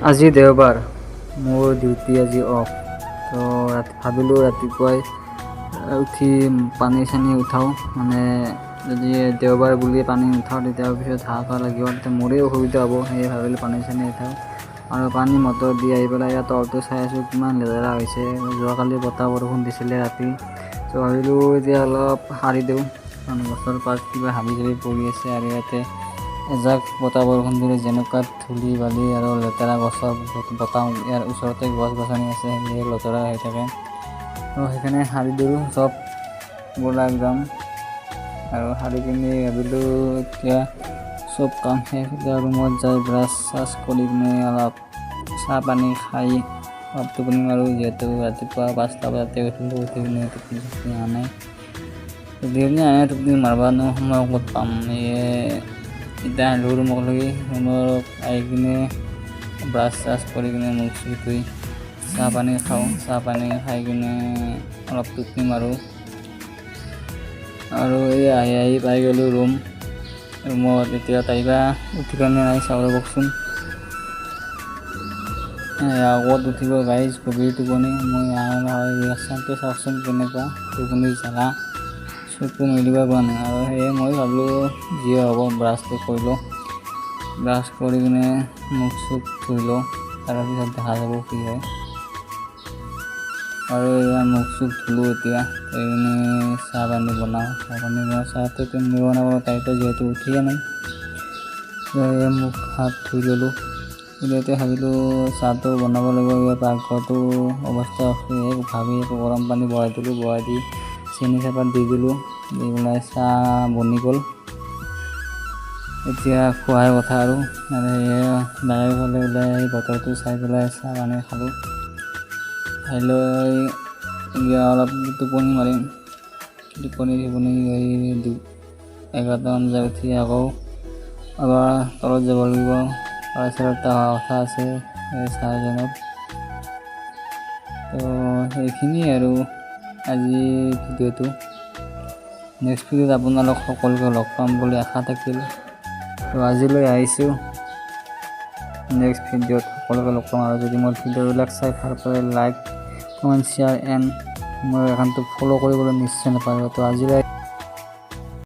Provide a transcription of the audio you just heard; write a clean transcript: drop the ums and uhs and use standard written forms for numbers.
আজি দেওবাৰ, মোৰ ডিউটি আজি অফ। তো ভাবিলোঁ ৰাতিপুৱাই উঠি পানী চানী উঠাওঁ, মানে যদি দেওবাৰ বুলি পানী নুঠাওঁ তেতিয়া পিছত হাঁহ লাগিব, তেতিয়া মোৰে অসুবিধা হ'ব। সেয়ে ভাবিলোঁ পানী চানী উঠাওঁ আৰু পানী মটৰ দি আহি পেলাই ইয়াত তলটো চাই আছোঁ কিমান লেতেৰা হৈছে। যোৱাকালি বতাহ বৰষুণ দিছিলে ৰাতি, তো ভাবিলোঁ এতিয়া অলপ সাৰি দিওঁ, কাৰণ গছৰ পাত কিবা হাবি জাবি পৰি আছে আৰু ইয়াতে এজাক বতাহ বৰষুণ দিলে যেনেকুৱা ধূলি বালি আৰু লেতেৰা গছৰ বতাহ, ইয়াৰ ওচৰতে গছ গছনি আছে, সেয়ে লেতেৰা হৈ থাকে। তো সেইকাৰণে সাৰি দিলোঁ চব বোলা একদম, আৰু সাৰি কিনি ভাবিলোঁ এতিয়া চব কাম শেষ। এতিয়া ৰুমত যাই ব্ৰাছ চাছ কৰি কিনে অলপ চাহ পানী খাই অলপ টোপনি মাৰোঁ, যিহেতু ৰাতিপুৱা 5টা বজাতে উঠিলোঁ। উঠি কিনে টোপনি অহা নাই, টোপনি মাৰিবনো সময় ক'ত পাম। এতিয়া আহিলোঁ ৰুমলৈকে, ৰুমত আহি কিনে ব্ৰাছ চাছ কৰি কিনে মুখ চুখ ধুই চাহ পানী খাওঁ। চাহ পানী খাই কিনে অলপ টোপনি মাৰোঁ, আৰু এই আহি পাই গ'লোঁ ৰুমত। এতিয়া তাইবা উঠি কাৰণে নাই চাব ৰ'বকচোন, আগত উঠিব গাইজ, গভীৰ টোপনি। মই ৰিয়েকশ্যনটো চাওকচোন কেনেকুৱা, টোপনি জ্বালা, চকু মেলিব পৰা নাই। আৰু সেয়ে মই ভাবিলোঁ যিয়ে হ'ব ব্ৰাছটো কৰি লওঁ, ব্ৰাছ কৰি কিনে মুখ চুখ ধুই লওঁ, তাৰপিছত দেখা যাব কি হয়। আৰু এয়া মুখ চুখ ধুলোঁ, এতিয়া এইপিনে চাহ পানী বনাওঁ। চাহটো তুমি বনাব তাইতো যিহেতু উঠিয়ে নাই, মুখ হাত ধুই ল'লোঁ। এতিয়া ভাবিলোঁ চাহটো বনাব লাগিব। ইয়াৰ পাকঘৰটো অৱস্থা ভাবি গৰম পানী বহাই দিলোঁ, বহাই দি চেনি চাহপাত দি দিলোঁ, দি পেলাই চাহ বনি গ'ল। এতিয়া খোৱাৰ কথা আৰু সেয়ে বাহিৰৰ ফালে ওলাই আহি বতৰটো চাই পেলাই চাহ পানী খালোঁ। খাই লৈ এতিয়া অলপ টোপনি মাৰিম। টোপনি 11টামান বজাত উঠি আকৌ এবাৰ তলত যাব লাগিব, পাৰ্চেলটা অহা কথা আছে 9:30। তো সেইখিনিয়ে আৰু আজি ভিডিঅ'টো। নেক্সট ভিডিঅ'ত আপোনালোক সকলোকে লগ পাম বুলি আশা থাকিল। তো আজিলৈ আহিছোঁ, নেক্সট ভিডিঅ'ত সকলোকে লগ পাম। আৰু যদি মোৰ ভিডিঅ'বিলাক চাই ভাল পায়, লাইক কমেণ্ট শ্বেয়াৰ এণ্ড মোৰ একাউণ্টটো ফ'ল' কৰিবলৈ নিশ্চয় নাপাহৰিব। তো আজিলৈ